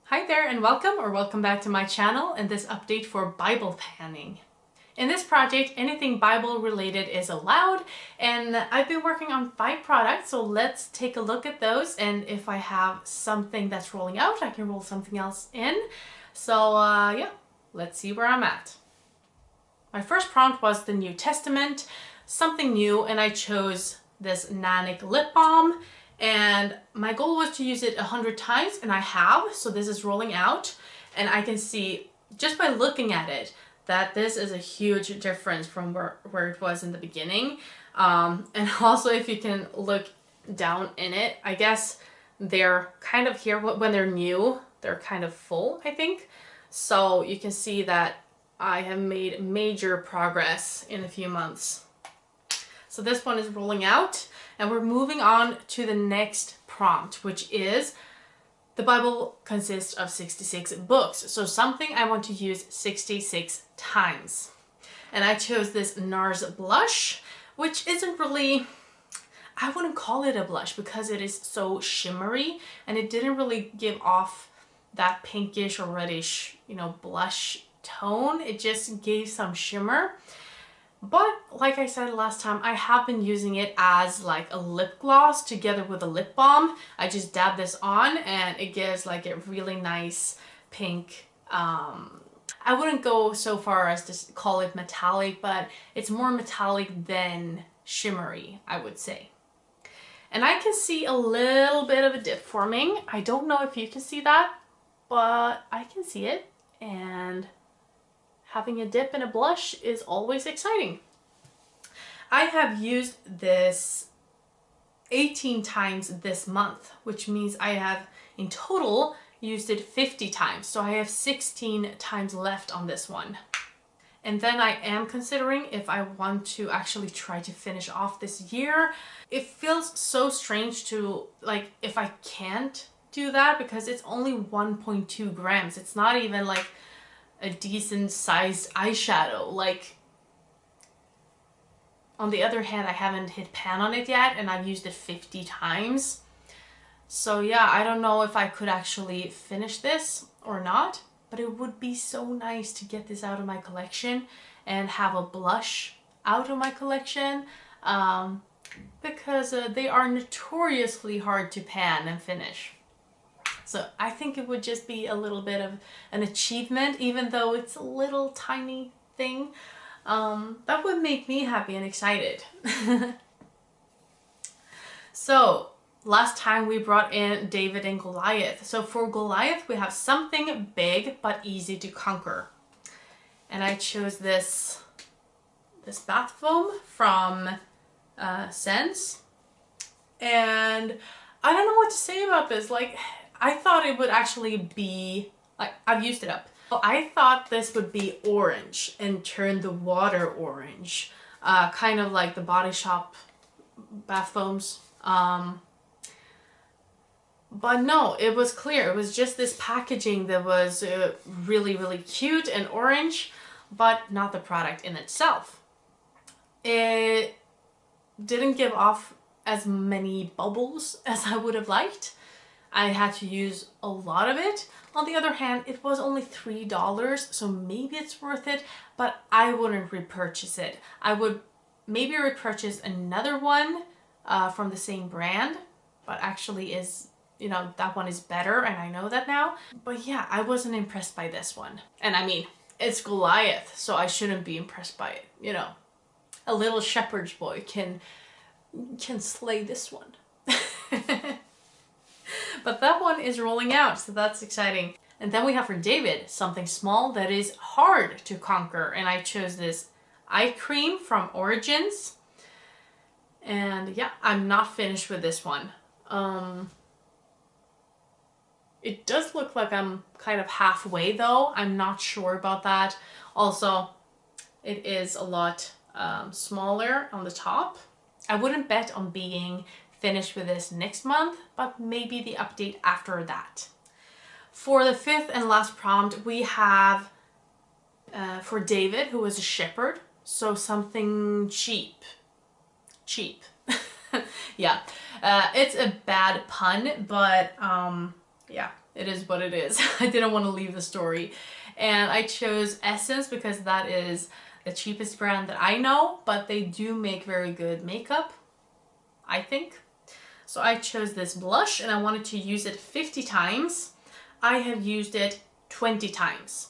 Hi there and welcome back to my channel and this update for Bible panning. In this project, anything Bible related is allowed, and I've been working on 5 products, so let's take a look at those, and if I have something that's rolling out, I can roll something else in. So yeah, let's see where I'm at. My first prompt was the New Testament, something new, and I chose this Nanik lip balm. And my goal was to use it 100 times, and I have, so this is rolling out. And I can see, just by looking at it, that this is a huge difference from where it was in the beginning. And also, if you can look down in it, I guess they're kind of here, when they're new, they're kind of full, I think. So you can see that I have made major progress in a few months. So this one is rolling out, and we're moving on to the next prompt, which is the Bible consists of 66 books. So something I want to use 66 times. And I chose this NARS blush, which isn't really, I wouldn't call it a blush because it is so shimmery and it didn't really give off that pinkish or reddish, blush tone. It just gave some shimmer. But like I said last time, I have been using it as like a lip gloss together with a lip balm. I just dab this on and it gives like a really nice pink, I wouldn't go so far as to call it metallic, but it's more metallic than shimmery, I would say. And I can see a little bit of a dip forming. I don't know if you can see that, but I can see it, and having a dip in a blush is always exciting. I have used this 18 times this month, which means I have in total used it 50 times. So I have 16 times left on this one. And then I am considering if I want to actually try to finish off this year. It feels so strange to, like, if I can't do that because it's only 1.2 grams. It's not even like a decent sized eyeshadow. Like, on the other hand, I haven't hit pan on it yet and I've used it 50 times. So yeah, I don't know if I could actually finish this or not, but it would be so nice to get this out of my collection and have a blush out of my collection, because they are notoriously hard to pan and finish. So I think it would just be a little bit of an achievement, even though it's a little tiny thing. That would make me happy and excited. So last time we brought in David and Goliath. So for Goliath, we have something big but easy to conquer. And I chose this bath foam from Sense. And I don't know what to say about this. Like, I thought it would actually be, like, I've used it up. I thought this would be orange and turn the water orange. Kind of like the Body Shop bath foams. But no, it was clear. It was just this packaging that was really, really cute and orange, but not the product in itself. It didn't give off as many bubbles as I would have liked. I had to use a lot of it. On the other hand, it was only $3, so maybe it's worth it, but I wouldn't repurchase it. I would maybe repurchase another one from the same brand, but actually is, that one is better, and I know that now. But yeah, I wasn't impressed by this one. And I mean, it's Goliath, so I shouldn't be impressed by it, A little shepherd's boy can slay this one. But that one is rolling out, so that's exciting. And then we have for David something small that is hard to conquer, and I chose this eye cream from Origins. And yeah, I'm not finished with this one. It does look like I'm kind of halfway though. I'm not sure about that. Also, it is a lot smaller on the top. I wouldn't bet on being finished with this next month, but maybe the update after that. For the 5th and last prompt, we have for David, who is a shepherd, so something cheap. Yeah, it's a bad pun, but yeah, it is what it is. I didn't want to leave the story. And I chose Essence because that is the cheapest brand that I know, but they do make very good makeup, I think. So I chose this blush and I wanted to use it 50 times. I have used it 20 times.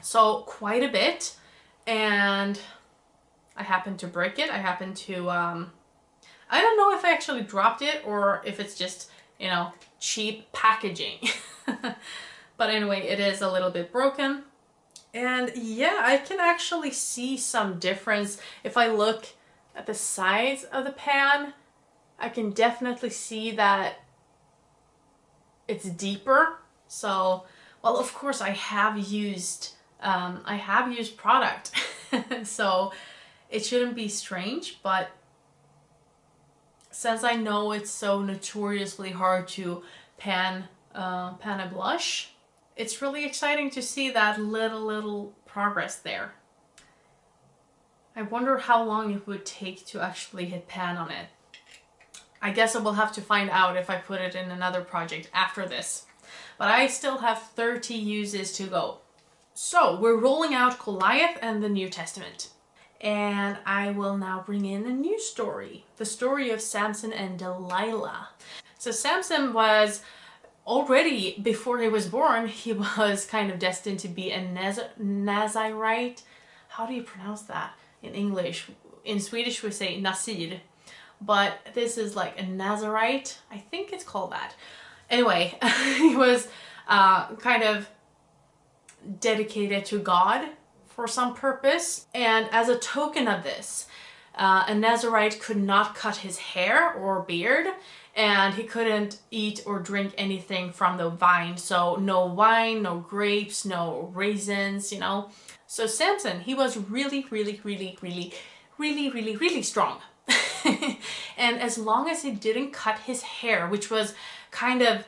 So quite a bit. And I happened to break it. I happened to, I don't know if I actually dropped it or if it's just, you know, cheap packaging. But anyway, it is a little bit broken. And yeah, I can actually see some difference. If I look at the sides of the pan, I can definitely see that it's deeper. So, well, of course I have used product. So it shouldn't be strange, but since I know it's so notoriously hard to pan a blush, it's really exciting to see that little progress there. I wonder how long it would take to actually hit pan on it. I guess I will have to find out if I put it in another project after this. But I still have 30 uses to go. So we're rolling out Goliath and the New Testament. And I will now bring in a new story. The story of Samson and Delilah. So Samson was already, before he was born, he was kind of destined to be a Nazirite. How do you pronounce that in English? In Swedish we say Nasir. But this is like a Nazirite. I think it's called that. Anyway, he was kind of dedicated to God for some purpose. And as a token of this, a Nazirite could not cut his hair or beard, and he couldn't eat or drink anything from the vine. So no wine, no grapes, no raisins, you know. So Samson, he was really strong. And as long as he didn't cut his hair, which was kind of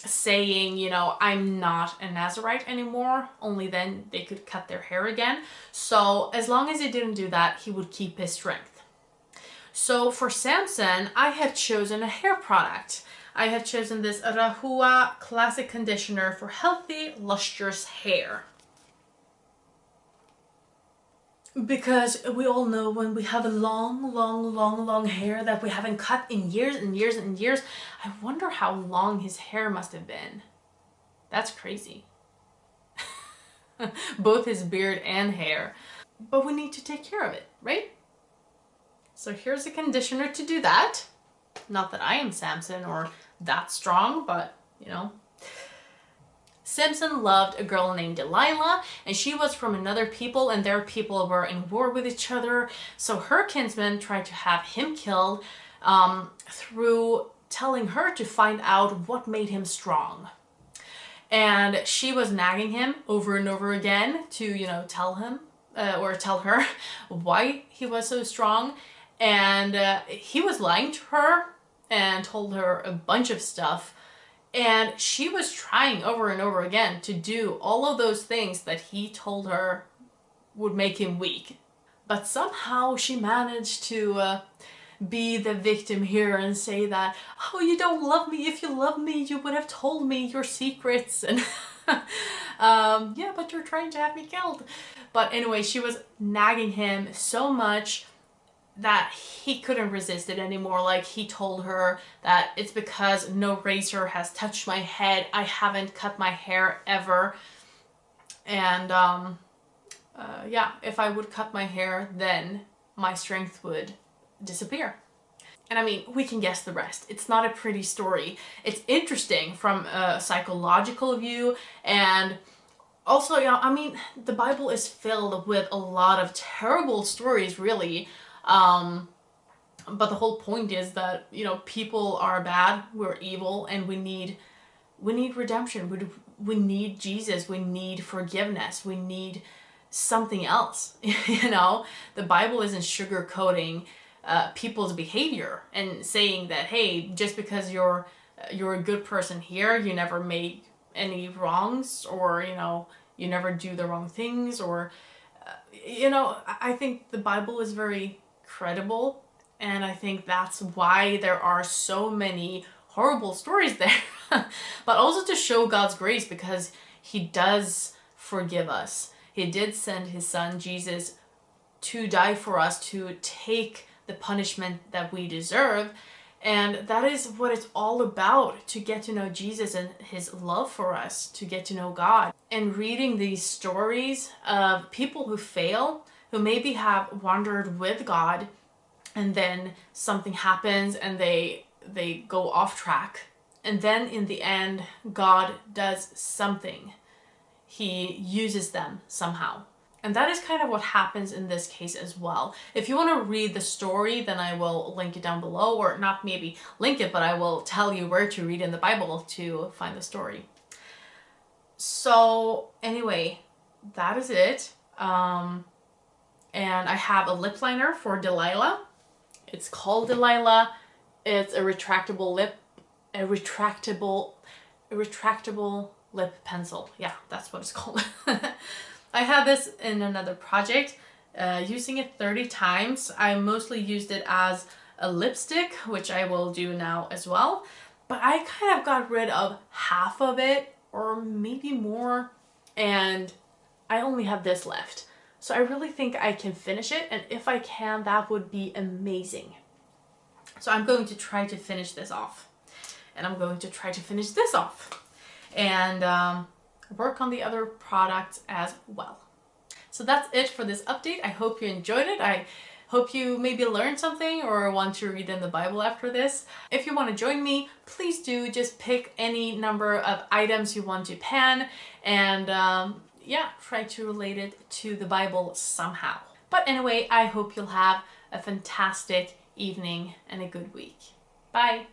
saying, you know, I'm not a Nazirite anymore, only then they could cut their hair again. So as long as he didn't do that, he would keep his strength. So for Samson, I have chosen a hair product. I have chosen this Rahua Classic Conditioner for healthy, lustrous hair. Because we all know when we have a long hair that we haven't cut in years and years, I wonder how long his hair must have been. That's crazy. Both his beard and hair. But we need to take care of it, right? So here's a conditioner to do that. Not that I am Samson or that strong, but you know. Samson loved a girl named Delilah, and she was from another people, and their people were in war with each other. So her kinsman tried to have him killed through telling her to find out what made him strong. And she was nagging him over and over again to, you know, tell him or tell her why he was so strong. And he was lying to her and told her a bunch of stuff. And she was trying over and over again to do all of those things that he told her would make him weak. But somehow she managed to be the victim here and say that, oh, you don't love me. If you loved me, you would have told me your secrets. And yeah, but you're trying to have me killed. But anyway, she was nagging him so much that he couldn't resist it anymore. Like, he told her that it's because no razor has touched my head. I haven't cut my hair ever. And yeah, if I would cut my hair, then my strength would disappear. And I mean, we can guess the rest. It's not a pretty story. It's interesting from a psychological view, and also, you know, I mean, the Bible is filled with a lot of terrible stories, really. But the whole point is that, you know, people are bad, we're evil, and we need redemption. We need Jesus. We need forgiveness. We need something else. You know, the Bible isn't sugarcoating people's behavior and saying that, hey, just because you're a good person here, you never made any wrongs, or, you know, you never do the wrong things, or you know, I think the Bible is very credible, and I think that's why there are so many horrible stories there, but also to show God's grace, because he does forgive us. He did send his son Jesus to die for us, to take the punishment that we deserve. And that is what it's all about, to get to know Jesus and his love for us, to get to know God. And reading these stories of people who fail, who maybe have wandered with God, and then something happens and they go off track. And then in the end, God does something. He uses them somehow. And that is kind of what happens in this case as well. If you want to read the story, then I will link it down below, or not maybe link it, but I will tell you where to read in the Bible to find the story. So anyway, that is it. And I have a lip liner for Delilah. It's called Delilah. It's a retractable lip pencil. Yeah, that's what it's called. I have this in another project, using it 30 times. I mostly used it as a lipstick, which I will do now as well. But I kind of got rid of half of it, or maybe more, and I only have this left. So I really think I can finish it, and if I can, that would be amazing. So I'm going to try to finish this off, and I'm going to try to finish this off, and work on the other products as well. So that's it for this update. I hope you enjoyed it. I hope you maybe learned something or want to read in the Bible after this. If you want to join me, please do. Just pick any number of items you want to pan, and yeah, try to relate it to the Bible somehow. But anyway, I hope you'll have a fantastic evening and a good week. Bye!